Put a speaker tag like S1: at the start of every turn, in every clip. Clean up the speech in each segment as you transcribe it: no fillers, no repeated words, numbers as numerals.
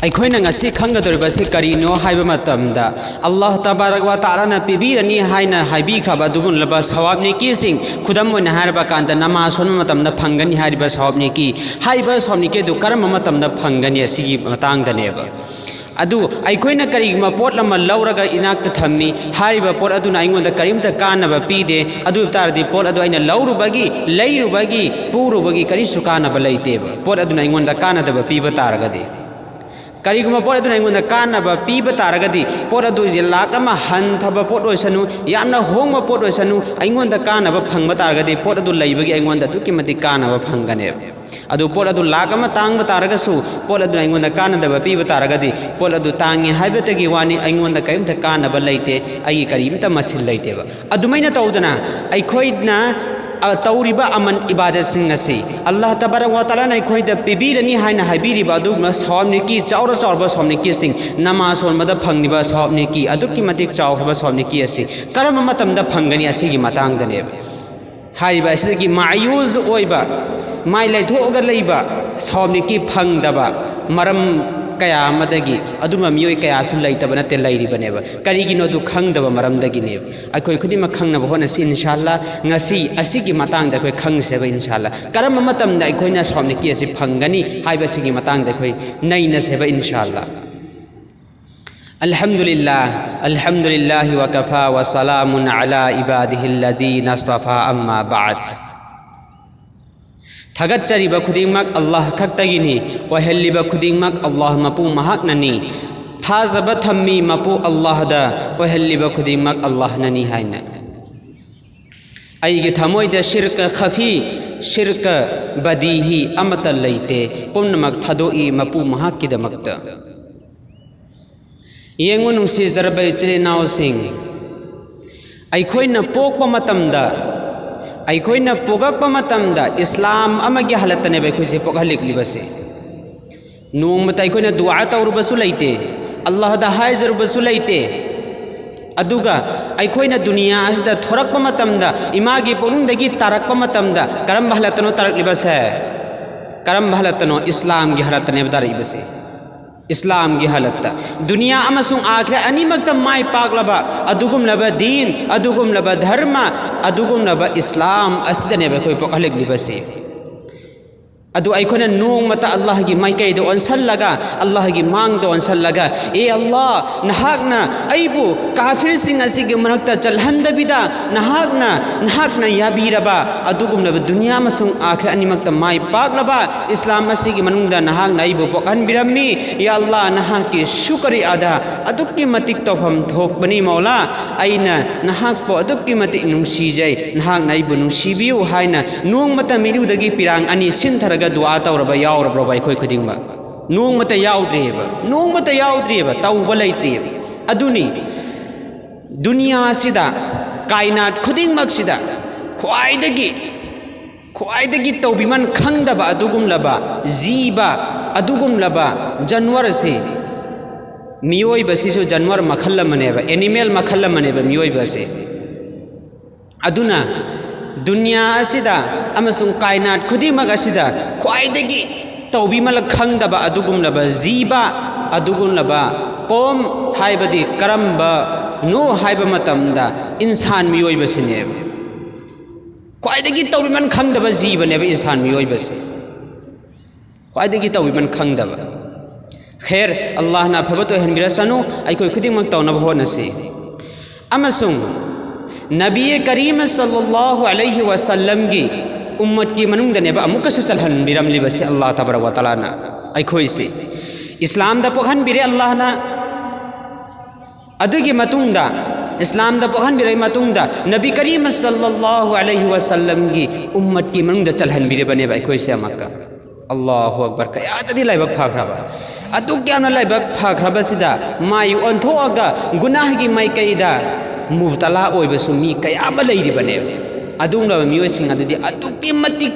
S1: ꯑꯩꯈꯣꯏꯅ ꯉꯁꯤ ꯈꯪꯒꯗꯧꯔꯤꯕꯁꯤ ꯀꯔꯤꯅꯣ ꯍꯥꯏꯕ ꯃꯇꯝꯗ ꯑꯜꯂꯥꯍ ꯇꯕꯥꯔꯛ ꯋꯥ ꯇꯥꯂꯥꯅ ꯄꯤꯕꯤꯔꯅꯤ ꯍꯥꯏꯅ ꯍꯥꯏꯕꯤꯈ꯭ꯔꯕ ꯑꯗꯨꯒꯨꯝꯂꯕ ꯁꯋꯥꯕ ꯅꯦꯀꯤꯁꯤꯡ ꯈꯨꯗꯝ ꯑꯣꯏꯅ ꯍꯥꯏꯔꯕ ꯀꯥꯟꯗ ꯅꯃꯥꯖ ꯁꯣꯟꯕ ꯃꯇꯝꯗ ꯐꯪꯒꯅꯤ ꯍꯥꯏꯔꯤꯕ ꯁꯋꯥꯕ ꯅꯦꯀꯤ ꯍꯥꯏꯔꯤꯕ ꯁꯋꯥꯕ ꯅꯦꯀꯤ ꯑꯗꯨ ꯀꯔꯝꯕ ꯃꯇꯝꯗ ꯐꯪꯒꯅꯤ ꯑꯁꯤꯒꯤ ꯃꯇꯥꯡꯗꯅꯦꯕ ꯑꯗꯨ ꯑꯩꯈꯣꯏꯅ ꯀꯔꯤꯒꯨꯝꯕ ꯄꯣꯠ ꯑꯃ ꯂꯧꯔꯒ ꯏꯅꯥꯛꯇ ꯊꯝꯃꯤ ꯍꯥꯏꯔꯤꯕ ꯄꯣꯠ ꯑꯗꯨꯅ ꯑꯩꯉꯣꯟꯗ ꯀꯔꯤꯝꯇ ꯀꯥꯟꯅꯕ ꯄꯤꯗꯦ ꯑꯗꯨ ꯇꯥꯔꯗꯤ ꯄꯣꯠ ꯑꯗꯨ ꯑꯩꯅ ꯂꯧꯔꯨꯕꯒꯤ ꯂꯩꯔꯨꯕꯒꯤ ꯄꯨꯔꯨꯕꯒꯤ ꯀꯔꯤꯁꯨ ꯀꯥꯟꯅꯕ ꯂꯩꯇꯦꯕ ꯄꯣꯠ ꯑꯗꯨꯅ ꯑꯩꯉꯣꯟꯗ ꯀꯥꯟꯅꯗꯕ ꯄꯤꯕ ꯇꯥꯔꯒꯗꯤ ꯀꯔꯤꯒꯨꯝꯕ ꯄꯣꯠ ꯑꯗꯨꯅ ꯑꯩꯉꯣꯟꯗ ꯀꯥꯟꯅꯕ ꯄꯤꯕ ꯇꯥꯔꯒꯗꯤ ꯄꯣꯠ ꯑꯗꯨ ꯂꯥꯛ ꯑꯃ ꯍꯟꯊꯕ ꯄꯣꯠ ꯑꯣꯏꯁꯅꯨ ꯌꯥꯝꯅ ꯍꯣꯡꯕ ꯄꯣꯠ ꯑꯣꯏꯁꯅꯨ ꯑꯩꯉꯣꯟꯗ ꯀꯥꯟꯅꯕ ꯐꯪꯕ ꯇꯥꯔꯒꯗꯤ ꯄꯣꯠ ꯑꯗꯨ ꯂꯩꯕꯒꯤ ꯑꯩꯉꯣꯟꯗ ꯑꯗꯨꯛꯀꯤ ꯃꯇꯤꯛ ꯀꯥꯟꯅꯕ ꯐꯪꯒꯅꯦꯕ ꯑꯗꯨ ꯄꯣꯠ ꯑꯗꯨ ꯂꯥꯛ ꯑꯃ ꯇꯥꯡꯕ ꯇꯥꯔꯒꯁꯨ ꯄꯣꯠ ꯑꯗꯨꯅ ꯑꯩꯉꯣꯟꯗ ꯀꯥꯟꯅꯗꯕ ꯄꯤꯕ ꯇꯥꯔꯒꯗꯤ ꯄꯣꯠ ꯑꯗꯨ ꯇꯥꯡꯉꯤ ꯍꯥꯏꯕꯇꯒꯤ ꯋꯥꯅꯤ ꯑꯩꯉꯣꯟꯗ ꯀꯔꯤꯝꯇ ꯀꯥꯟꯅꯕ ꯂꯩꯇꯦ ꯑꯩꯒꯤ ꯀꯔꯤꯝꯇ ꯃꯁꯤꯜ ꯂꯩꯇꯦꯕ ꯑꯗꯨꯃꯥꯏꯅ ꯇꯧꯗꯅ ꯑꯩꯈꯣꯏꯅ तौरीबा अमन इबादत सिंह असी अल्लाह तबारक व तआला अखोइदा पिबीरनी हाइना हाइबीरिबा अदुगुना सवाबनेकी चाउर चाउरबा सवाबनेकी सिंह नमाज सोनबदा फंगनिबा सवाबनेकी अदुक्की मतिक चाउरबा सवाबनेकी असी करम मतमदा फंगनी असीगी मतांगदनेब हाइबा असिदगी मायूज ओइबा माइ लैथोगा लैबा सवाबनेकी फंगदबा मरम कया मदगी अदुमा मियोय कयासु लैतब नते लैरिबनेब करिगिनो दु खंगदब मरमदगिनेब अखोय खुदिमा खंगनब होनसी इंशाअल्लाह ngasi asigi matangda अखोय खंगसेब इंशाअल्लाह करम मतमदा अखोयना सवाबनेकी असि फंगनी हाइबसिगी मतंगदा अखोय नैनसेब इंशाअल्लाह अल्हम्दुलिल्लाह वकफा व सलामुन अला इबादिहिल्लज़ीना इस्तफ़ा अम्मा बाद थगच्चरिबा खुदिंगमक अल्लाह खक्तगिनी वहल्लिबा खुदिंगमक अल्लाह मपू महाकननी थाजबा थम्मी मपू अल्लाहदा वहल्लिबा खुदिंगमक अल्लाह ननी हाइना अइगे थमोइदा शिर्क खफी शिर्क बदीही अमत लैते पुनमक थदोई मपू महाकिदमक्ता येंगो नुसिजरबा इचेनाव सिंह अइखोइना पोकपा मतमदा अइखोइना पोगकपा मतमदा इस्लाम अमगी हालतने बखोइसे पोगहलिकलिबसे नोंमता अइखोइना दुआ तौरबसु लैते अल्लाह दा हाइजरबसु लैते अदुगा अइखोइना दुनिया असदा थोरकपा मतमदा इमागी पोनुंदगी तारकपा मतमदा करम हालतनो तारकलिबसे करम हालतनो इस्लाम गी हालतने बदारिबसे इस्लाम की हालत दुनिया अमसुंग आखिर अनिमक्त माय पागलबा अदुगुमलबा दीन अदुगुमलबा धर्म अदुगुमलबा इस्लाम असदने बखोय पोखलिकलिबसे अदु अइखोना नोंमता अल्लाह की माइकैदो अनसल्लगा अल्लाह की मांगदो अनसल्लगा ए अल्लाह नहाकना अइबु काफिर सिंह असिगे मनक्ता चलहंदबिदा नहाकना याबीरबा अदुगुमलबा दुनिया अमसुंग आखिर अनिमक्त माय पागलबा इस्लाम असिगे मनुंगदा नहाकना अइबु पोखनबिरम्मी या अल्लाह नहाकी शुक्र अदा अदुक्की मतिक तोफम थोकबनी मौला अइना नहाकपो अदुक्की मतिक नुंसीजै नहाकना अइबु नुंसीबियु हाइना नोंमता मिरुदगी पिरांग अनि सिंथर दुआ तौरबा यावरब्रबा अखोय खुदिंगमा नोंमता याउद्रियबा तौबा लैत्रियब अदुनी दुनिया सिदा कायनात खुदिंगमक्सिदा ख्वाइदगी तौबिमन खंगदबा अदुगुमलबा जीबा अदुगुमलबा जानवर से मियोइबसिसु जानवर मखल अमनेबा एनिमल मखल अमनेबा मियोइबसे अदुना दुनिया असिदा अमसुंग कायनात खुदिमक असिदा ख्वाइदगी तौबिमल खंगदबा अदुगुमलबा जीबा अदुगुमलबा कोम हाइबदी करम्बा नो हाइबा मतमदा इंसान मियोइबसिनेब ख्वाइदगी तौबिमन खंगदबा जीबनेब इंसान मियोइबसे ख्वाइदगी तौबिमन खंगदबा खैर अल्लाह ना फबतो हनबिरसनु अइखोय खुदिमक तौनब होनसी अमसुंग नबी करीम सल्लल्लाहु अलैहि वसल्लम की उम्मत की मनुंगदने अमुकसु चलहनबिरमलिबसे अल्लाह तबारक व तआला ना अइखोइसे इस्लाम दा पोखनबिरे अल्लाह ना अदुगी मतुंगदा इस्लाम दा पोखनबिरे मतुंगदा नबी करीम सल्लल्लाहु अलैहि वसल्लम की उम्मत की मनुंगदा चलहनबिरे बने अइखोइसे अमक्का अल्लाहु अकबर कयाददी लाइबक फाखराबा अदुग्याना लाइबक फाखराबसिदा माय ओंथोअगा गुनाह की माइकैदा मुबतला ओइबसु मी कयाबा लैरिबने अदुंगलबा मियोइसिंग अदुदि अदुक्की मतिक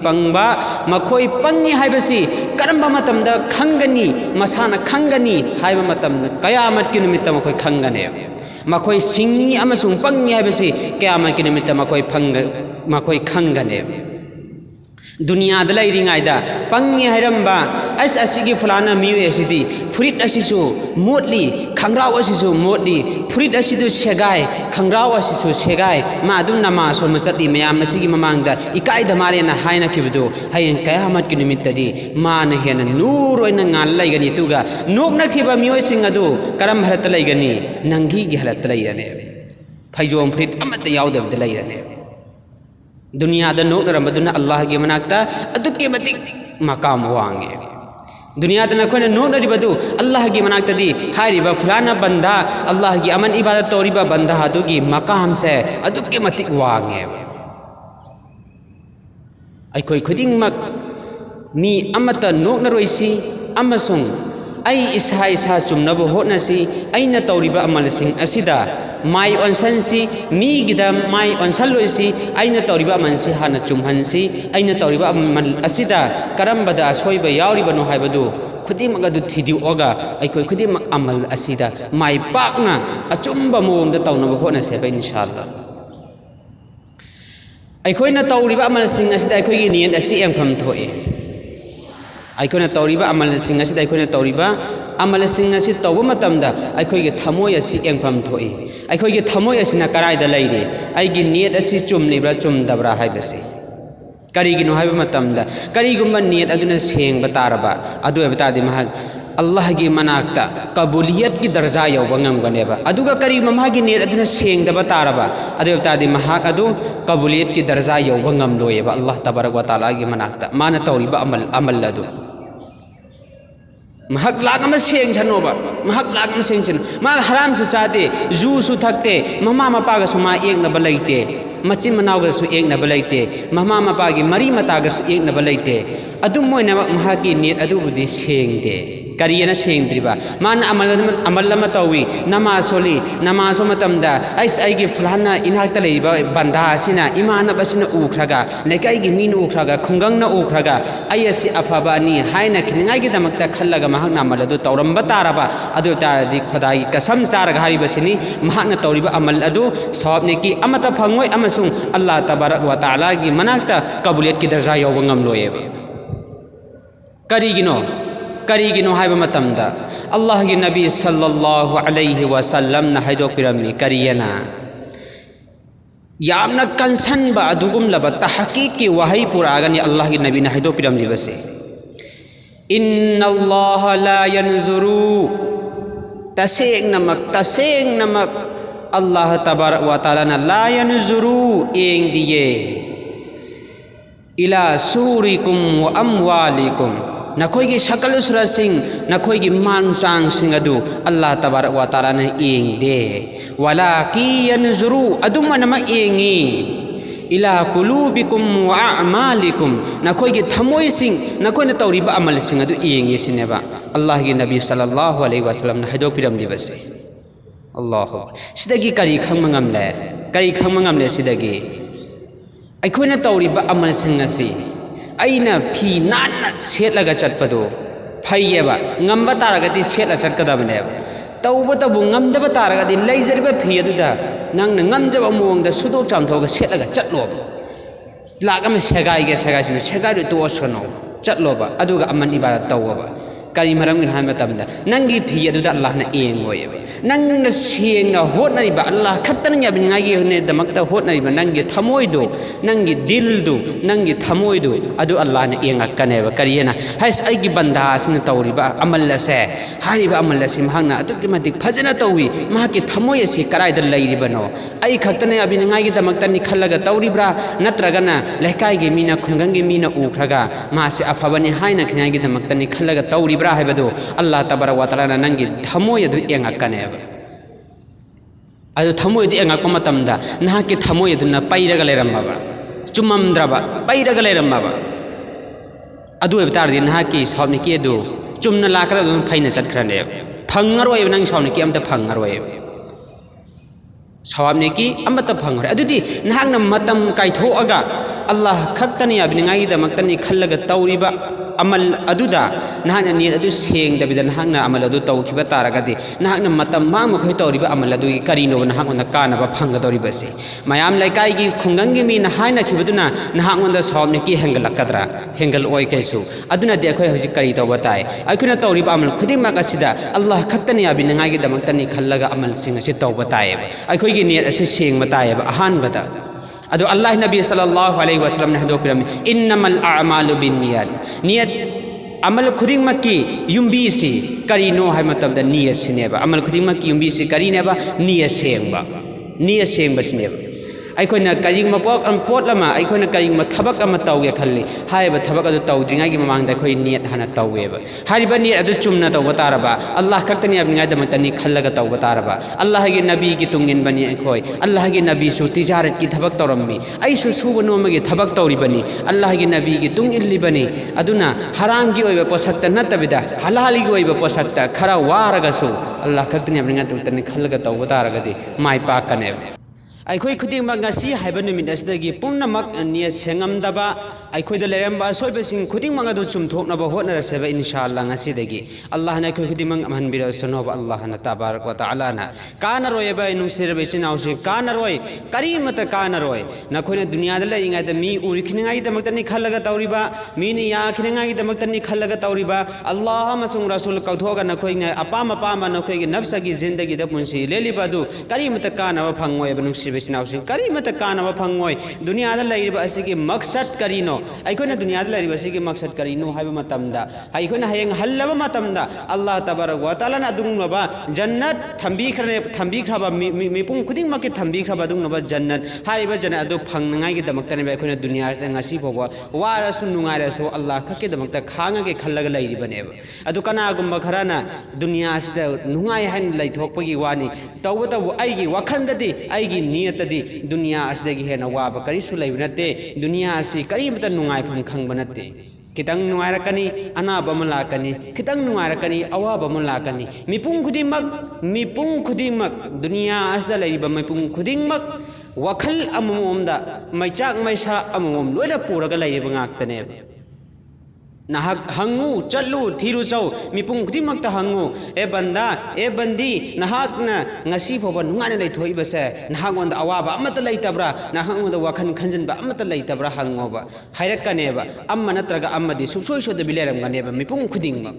S1: पंगबा मखोय पंगी हाइबसि करम्बा मतमदा खंगनी मसाना खंगनी हाइबा मतमदा कयामत की निमित्त मखोय खंगने मखोय सिंगी अमसुंग पंगी हाइबसि कयामत की निमित्त मखोय खंगने दुनिया लेरीङाइदा पंगे हैरम्बा अस असिगी फलाना मियु एसिदी फुरित असिसु मोटली खंग्राव असिसु मोटली फुरित असिदु सेगाय खंग्राव असिसु सेगाय मा अदुम नमा सोम चटली मयाम असिगी ममांगदा इकाई धमालेना हायना किबदु हयें कयामत की निमित्तदी मान हेन नूर ओइना ngal laigani tuga nokna khiba mioi sing adu karam harat laigani nangi gi harat lairane फाइजोम फ्रिट अमत यावदब लाइरने दुनिया नोकनरमदुना अल्लाह की मनाक्ता अदुके मतिक मकाम वांगे दुनिया नखोने नोकनरिबदु अल्लाह की मनाक्तदी हारिबा फलाना बंदा अल्लाह की अमन इबादत तौरिबा बंदा अदुगी मकाम से अदुके मतिक वांगे अखोय खुदिंगमक मी अमत नोकनरोइसी अमसुंग आई इसा इसा चुमनब होटनसी अइना तौरिबा अमलसिंग असिदा माई ऑनसनसी मी गिदम माई ऑनसलोइसी अइना तौरिबा मनसी हाना चुमहनसी अइना तौरिबा अमल असिदा करम्बदा असोइबा यावरिबनो हाइबदु खुदिमक अदु थिदिओगा अइखोय खुदिमक अमल असिदा माई पाकना अचुम्बा मोंगदा तौनब होटनसे बा इंशाअल्लाह अइखोयना तौरिबा अमलसिंग असिदा अइखोयगी नियत असि एमखम थोए अखोना तौरीबा अमलसिंग असिदा अखोना तौरीबा अमलसिंग असि तौबा मतमदा अखोयगे थमोय असि एंगफम थोई अखोयगे थमोय असिना करायदा लैरे अइगी नियत असि चुमनिब्रा चुमदब्रा हाइबसे करिगिनो हाइबा मतमदा करिगुम्बा नियत अदुना सेंगबा तारबा अदु एबतादि महक अल्लाह की मनाक्ता कबूलियत की दर्जा यौबा ngambganeba aduga kari mamagi niat aduna sengdaba taraba adu एबतादि महक अदु कबूलियत की दर्जा यौबा ngamloyeba Allah tabarak wa taala की मनाक्ता माना तौरीबा अमल अदु महक लागम सेंग छनोबा महक लागम सेंग छन मा हराम सु चाते जू सु थकते ममा मपागा सुमा एक न बलैते मचिन मनावगा सु एक न बलैते ममा मपागी मरी मतागा सु एक न बलैते अदुम मोयना महकी नेट अदुबुदि सेंगदे करियना सेंगद्रिबा मान अमल लमा तौवी नमाज सोली नमाज सो मतमदा आइस आइगी फलाना इनाक्ता लेबा बंदा सिना इमानब सिना उखरागा लेकाइगी मीन उखरागा खुंगंगना उखरागा आइसि अफाबा अनि हाइना खिनिंगाइगी दमकता खल्लगा महकना अमल अदु तौरंबा तारबा अदु तारदि खुदाई कसम सारगा हारिबसिनी महकना तौरिबा अमल अदु सवाबने की अमता फंगोय अमसुंग अल्लाह तबारक व तआला की मनाक्ता कबूलियत की दर्जा यौबा ngamloyeba करिगिनो हाइबा मतमदा अल्लाह की नबी सल्लल्लाहु अलैहि वसल्लम न हाइदोपिरमी करियना यामना कंसनबा अदुगुमलबा तहकीक की वही पुरागनी अल्लाह की नबी न हाइदोपिरमी बसे इन्नल्लाह ला यनजुरु तसेंग नमक अल्लाह तबारक व तआला न ला यनजुरु एंग दिए इला सूरिकुम व अमवालिकुम नखोई शकल सुरा सिंह नखोई मान चांग सिंह अदु अल्लाह तबारक व तआला ने एंग दे वला की यनजुरु अदुमनमा एंगी इला कुलूबिकुम व अमालिकुम नखोई थमोई सिंह नखोई न तौरिबा अमल सिंह अदु एंगी सिनेबा अल्लाह की नबी सल्लल्लाहु अलैहि वसल्लम ने हाइदो पिरम लिबसे अल्लाह सिदगी करी खंगमंगमले सिदगी अखोना तौरिबा अमल सिंह असि अइना फी नाना सेटलगा चटपदो फैयेबा ngamba taragadi setla chatkadabane तौबतबु ngमदबा तारगदी लैजरिबा फी अदुदा नंगना ngमजबा मोंगदा सुदो चामथोगा सेटलगा चटलो लागम सेगाइगे सेगाइदु तोसनो चटलोबा अदुगा अमन इबादत तौबा करी मरम नि हाम मतमदा नंगी फी अदुदा अल्लाह ना एंगोयेबा नंगना सेंगना होटनरिबा अल्लाह खत्तन याबिंगागी ने दमकता होटनरिबा नंगी थमोइदो नंगी दिलदो नंगी थमोइदो अदु अल्लाह ने एंगकनेबा करियना हाइस आइगी बंदा सिन तौरिबा अमलसे हारिबा अमलसे महंगना अदुकी मतिक फजना तौवी महकी थमोयसि कराइदा लैरिबनो आई खत्तन याबिंगागी दमकता नि खल्लगा तौरिब्रा नत्रगना लेकाइगी मीना खुंगंगी मीना उखरगा मासे अफबनि हाइना खनागी दमकता नि खल्लगा तौरिब्रा हाइबदो अल्लाह तबारक व तआला नंगी थमोय अदु एंगकनेबा अदु थमोय दि एंगकप मतमदा नहाकी थमोय अदुना पैरगा लेरम्माबा चुममद्रबा पैरगा लेरम्माबा अदु एबतारदि नहाकी सौबनि की अदु चुमना लाकदा अदु फैना चटखरने फंगरोय नंग सौबनि की अमता फंगरोय सवाबनि की अमता फंगरोय अदुदि नहाकना मतम काइथोअगा अल्लाह खक्तनि याबिंगागी दमक्तनि खल्लगा तौरिबा amal aduda nahakna niyat adu sengdabida nahakna amal adu tawkhiba taragadi nahakna matam mangma khoi tawriba amal adu karino nahakna kanaba phangadoribase mayam laikai gi khungang gi mi nahaina khibaduna nahakna sawmne ki hengalakadra hengal oi kaisu aduna de khoi hoji kari tawba tai aikuna tawriba amal khudimak asida Allah khaktani abinangai gi damaktani khallaga amal sing asi tawba tai aikoi gi niyat asi sengma tai ahan bada adu Allah Nabi sallallahu alaihi wasallam ne hado pirami innamal a'malu binniyat niyat amal khuding makki yumbi si karino hai matam da niyat sineba amal khuding makki yumbi si karineba niyat sengba sineba ꯑꯩꯈꯣꯏꯅ ꯀꯔꯤꯒꯨꯝꯕ ꯄꯣꯠ ꯑꯃ ꯑꯩꯈꯣꯏꯅ ꯀꯔꯤꯒꯨꯝꯕ ꯊꯕꯛ ꯑꯃ ꯇꯧꯒꯦ ꯈꯜꯂꯤ ꯍꯥꯏꯔꯤꯕ ꯊꯕꯛ ꯑꯗꯨ ꯇꯧꯗ꯭ꯔꯤꯉꯩꯒꯤ ꯃꯃꯥꯡꯗ ꯑꯩꯈꯣꯏ ꯅꯦꯠ ꯍꯥꯟꯅ ꯇꯧꯋꯦꯕ ꯍꯥꯏꯔꯤꯕ ꯅꯦꯠ ꯑꯗꯨ ꯆꯨꯝꯅ ꯇꯧꯕ ꯇꯥꯔꯕ ꯑꯜꯂꯥꯍ ꯈꯛꯇꯅꯤ ꯍꯥꯏꯕꯅꯤꯡꯉꯥꯏꯗꯃꯛꯇꯅꯤ ꯈꯜꯂꯒ ꯇꯧꯕ ꯇꯥꯔꯕ ꯑꯜꯂꯥꯍꯒꯤ ꯅꯕꯤꯒꯤ ꯇꯨꯡꯏꯟꯕꯅꯤ ꯑꯩꯈꯣꯏ ꯑꯜꯂꯥꯍꯒꯤ ꯅꯕꯤꯁꯨ ꯇꯤꯖꯥꯔꯠꯀꯤ ꯊꯕꯛ ꯇꯧꯔꯝꯃꯤ ꯑꯩꯁꯨ ꯁꯨꯕ ꯅꯣꯝꯕꯒꯤ ꯊꯕꯛ ꯇꯧꯔꯤꯕꯅꯤ ꯑꯜꯂꯥꯍꯒꯤ ꯅꯕꯤꯒꯤ ꯇꯨꯡ ꯏꯜꯂꯤꯕꯅꯤ ꯑꯗꯨꯅ ꯍꯔꯥꯝꯒꯤ ꯑꯣꯏꯕ ꯄꯣꯠꯁꯛꯇ ꯅꯠꯇꯕꯤꯗ ꯍꯂꯥꯜꯒꯤ ꯑꯣꯏꯕ ꯄꯣꯠꯁꯛꯇ ꯈꯔ ꯋꯥꯔꯒꯁꯨ ꯑꯜꯂꯥꯍ ꯈꯛꯇꯅꯤ ꯍꯥꯏꯕꯅꯤꯡꯉꯥꯏꯗꯃꯛꯇꯅꯤ ꯈꯜꯂꯒ ꯇꯧꯕ ꯇꯥꯔꯒꯗꯤ ꯃꯥꯏ ꯄꯥꯛꯀꯅꯦꯕ ꯑꯩꯈꯣꯏ ꯈꯨꯗꯤꯡꯃꯛ ꯉꯁꯤ ꯍꯥꯏꯕ ꯅꯨꯃꯤꯠ ꯑꯁꯤꯗꯒꯤ ꯄꯨꯝꯅꯃꯛ ꯅꯤꯌꯠ ꯁꯦꯡꯉꯝꯗꯕ ꯑꯩꯈꯣꯏꯗ ꯂꯩꯔꯝꯕ ꯑꯁꯣꯏꯕꯁꯤꯡ ꯈꯨꯗꯤꯡꯃꯛ ꯑꯗꯨ ꯆꯨꯝꯊꯣꯛꯅꯕ ꯍꯣꯠꯅꯔꯁꯦꯕ ꯏꯟꯁꯥꯑꯜꯂꯥ ꯉꯁꯤꯗꯒꯤ ꯑꯜꯂꯥꯍꯅ ꯑꯩꯈꯣꯏ ꯈꯨꯗꯤꯡꯃꯛ ꯑꯃꯍꯟꯕꯤꯔꯁꯅꯣꯕ ꯑꯜꯂꯥꯍꯅ ꯇꯕꯥꯔꯛ ꯋꯥ ꯇꯥꯂꯥꯅ ꯀꯥꯟꯅꯔꯣꯏꯕ ꯅꯨꯡꯁꯤꯔꯕ ꯏꯆꯤꯟ ꯏꯅꯥꯎꯁꯤꯡ ꯀꯥꯟꯅꯔꯣꯏ ꯀꯔꯤꯃꯠꯇ ꯀꯥꯟꯅꯔꯣꯏ ꯅꯈꯣꯏꯅ ꯗꯨꯅꯤꯌꯥꯗ ꯂꯩꯔꯤꯉꯩꯗ ꯃꯤ ꯎꯔꯤꯈꯤꯅꯤꯉꯥꯏꯒꯤꯗꯃꯛꯇꯅꯤ ꯈꯜꯂꯒ ꯇꯧꯔꯤꯕ ꯃꯤꯅ ꯌꯥꯈꯤꯅꯤꯉꯥꯏꯒꯤꯗꯃꯛꯇꯅꯤ ꯈꯜꯂꯒ ꯇꯧꯔꯤꯕ ꯑꯜꯂꯥꯍ ꯑꯃꯁꯨꯡ ꯔꯁꯨꯜ ꯀꯧꯊꯣꯛꯑꯒ ꯅꯈꯣꯏꯅ ꯑꯄꯥꯝ ꯑꯄꯥꯝꯕ ꯅꯈꯣꯏꯒꯤ ꯅꯐꯁꯒꯤ ꯖꯤꯟꯗꯒꯤꯗ ꯄꯨꯟꯁꯤ ꯂꯦꯜꯂꯤꯕ ꯑꯗꯨ ꯀꯔꯤꯃꯠꯇ ꯀꯥꯟꯅꯕ ꯐꯪꯉꯣꯏꯕ ꯅꯨꯡꯁꯤꯔꯕ ꯏꯆꯤꯟ ꯏꯅꯥꯎꯁꯤꯡ ꯀꯔꯤꯃꯠꯇ ꯀꯥꯟꯅꯕ ꯐꯪꯉꯣꯏ ꯗꯨꯅꯤꯌꯥꯗ ꯂꯩꯔꯤꯕ ꯑꯁꯤꯒꯤ ꯃꯛꯁꯠ ꯀꯔꯤꯅꯣ ꯑꯩꯈꯣꯏꯅ ꯗꯨꯅꯤꯌꯥꯗ ꯂꯩꯔꯤꯕ ꯑꯁꯤꯒꯤ ꯃꯛꯁꯠ ꯀꯔꯤꯅꯣ ꯍꯥꯏꯕ ꯃꯇꯝꯗ ꯑꯩꯈꯣꯏꯅ ꯍꯌꯦꯡ ꯍꯜꯂꯕ ꯃꯇꯝꯗ ꯑꯜꯂꯥꯍ ꯇꯕꯥꯔꯛ ꯋꯥ ꯇꯥꯂꯥꯅ ꯑꯗꯨꯒꯨꯝꯂꯕ ꯖꯟꯅꯠ ꯊꯝꯕꯤꯈ꯭ꯔꯕ ꯃꯤꯄꯨꯝ ꯈꯨꯗꯤꯡꯃꯛꯀꯤ ꯊꯝꯕꯤꯈ꯭ꯔꯕ ꯑꯗꯨꯒꯨꯝꯂꯕ ꯖꯟꯅꯠ ꯍꯥꯏꯔꯤꯕ ꯖꯟꯅꯠ ꯑꯗꯨ ꯐꯪꯅꯉꯥꯏꯒꯤꯗꯃꯛꯇꯅꯦꯕ ꯑꯩꯈꯣꯏꯅ ꯗꯨꯅꯤꯌꯥꯁꯤꯗ ꯉꯁꯤ ꯐꯥꯎꯕ ꯋꯥꯔꯁꯨ ꯅꯨꯡꯉꯥꯏꯔꯁꯨ ꯑꯜꯂꯥꯍ ꯈꯛꯀꯤꯗꯃꯛꯇ ꯈꯥꯡꯉꯒꯦ ꯈꯜꯂꯒ ꯂꯩꯔꯤꯕꯅꯦꯕ ꯑꯗꯨ ꯀꯅꯥꯒꯨꯝꯕ ꯈꯔꯅ ꯗꯨꯅꯤꯌꯥꯁꯤꯗ ꯅꯨꯡꯉꯥꯏ ꯍꯥꯏꯅ ꯂꯩꯊꯣꯛꯄꯒꯤ ꯋꯥꯅꯤ ꯇꯧꯕꯇꯕꯨ ꯑꯩꯒꯤ ꯋꯥꯈꯜꯗꯗꯤ ꯑꯩꯒꯤ ꯅꯤꯌꯠꯇꯗꯤ ꯗꯨꯅꯤꯌꯥ ꯑꯁꯤꯗꯒꯤ ꯍꯦꯟꯅ ꯋꯥꯕ ꯀꯔꯤꯁꯨ ꯂꯩꯕ ꯅꯠꯇꯦ ꯗꯨꯅꯤꯌꯥ ꯑꯁꯤ ꯀꯔꯤꯃꯠꯇ ꯅꯨꯡꯉꯥꯏꯐꯝ ꯈꯪꯕ ꯅꯠꯇꯦ खितंग नुंगाइरकनी अनाब अमा लाकनी खितंग नुंगाइरकनी अवाब अमा लाकनी मिपुंग खुदिमक दुनिया असदा लैरिबा मिपुंग खुदिमक वखल अममोमदा मैचाक मैसा अममोम लोइना पुरगा लैरिबा ngaktane nahak hangu challu thiru chau mipung khudimakta hangu e banda e bandi nahakna ngasi phoba nungaina leithoi se nahangonda awaba amata leitabra nahangonda wakhan khanjinba amata leitabra hangoba hairakkaneba amma natraga ammadi subsoi soda bileram ganeba mipung khudingmak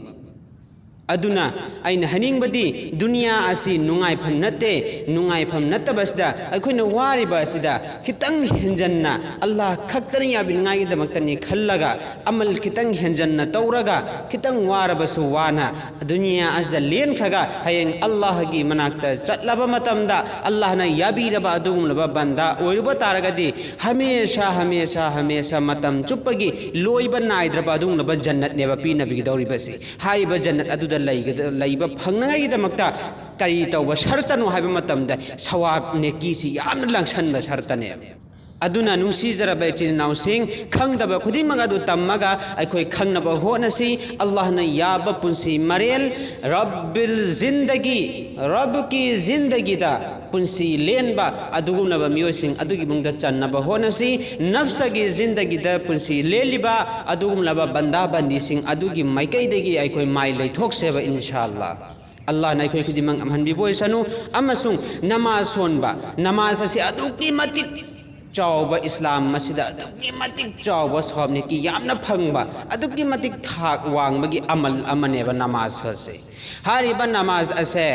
S1: aduna aina haningbadi dunia asi nungaifam nattabasda aikoina wariba asida kitang henjanna Allah khaktani yabingai damaktani khallaga amal kitang henjanna tawraga kitang warabasu wana dunia asda len khaga hayeng Allah gi manakta chatlaba matamda Allah na yabiraba adumlaba banda oiruba taragadi hamesha matam chuppagi loiba naidraba adumlaba jannat neba pi nabi dawribasi haiba jannat adu ꯂꯩꯕ ꯐꯪꯅꯉꯥꯏꯒꯤꯗꯃꯛꯇ ꯀꯔꯤ ꯇꯧꯕ ꯁꯔꯇꯅꯣ ꯍꯥꯏꯕ ꯃꯇꯝꯗ ꯁꯋꯥꯕ ꯅꯦꯀꯤꯁꯤ ꯌꯥꯝꯅ ꯂꯥꯡꯁꯟꯕ ꯁꯔꯇꯅꯦ aduna nungsijaraba ichin nausing khangdaba khudimang adu tammaga aikoi khangnaba honasi Allah na yaba punsi marel rabbil zindagi da punsi lenba adugunaba miyosing adugi mungda channaba honasi nafsagi zindagi da punsi leliba adugumlaba banda bandi sing adugi maikai degi aikoi mai leithokseba inshallah Allah na aikoi khudimang amhanbi boisanu amasung namaz sonba namaz asi adugi matik chawba Islam masida adugi matik chawba sabne ki yamna phangba adugi matik thak wangbagi amal amaneba namaz ase hariba namaz ase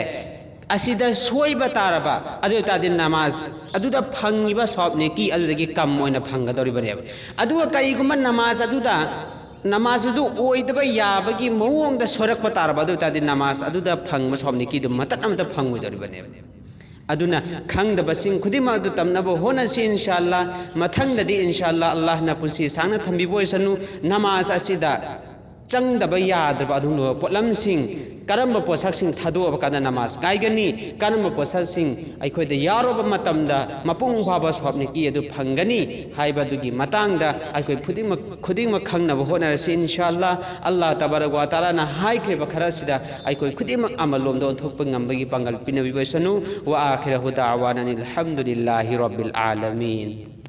S1: asida soiba taraba adu tadin namaz aduda phangiba sabne ki adudagi kam oina phangadoribane adu kari gumma namaz aduda namaz adu oidaba yabagi mawongda sorakpa taraba adu tadin namaz aduda phangma sabne ki dum matat amta phangudoribane aduna khangdaba sing khudima adu tamnabo honasi inshallah mathangdadi inshallah Allah na punsi sangna thambi boisanu namaz asida changdaba yadaba adunu potlam sing karamba posak sing thadu abakada namaz kaigani karamba posak sing aikoida yaroba matamda mapung phaba swapni ki adu phangani haiba dugi matangda aikoi khudima khangnaba honarasi inshallah Allah tabarak wa taala na haikhe bakhara sida aikoi khudima amalomda onthokpa ngambagi pangal pinabi boisanu wa akhiru da'wana alhamdulillahi rabbil alamin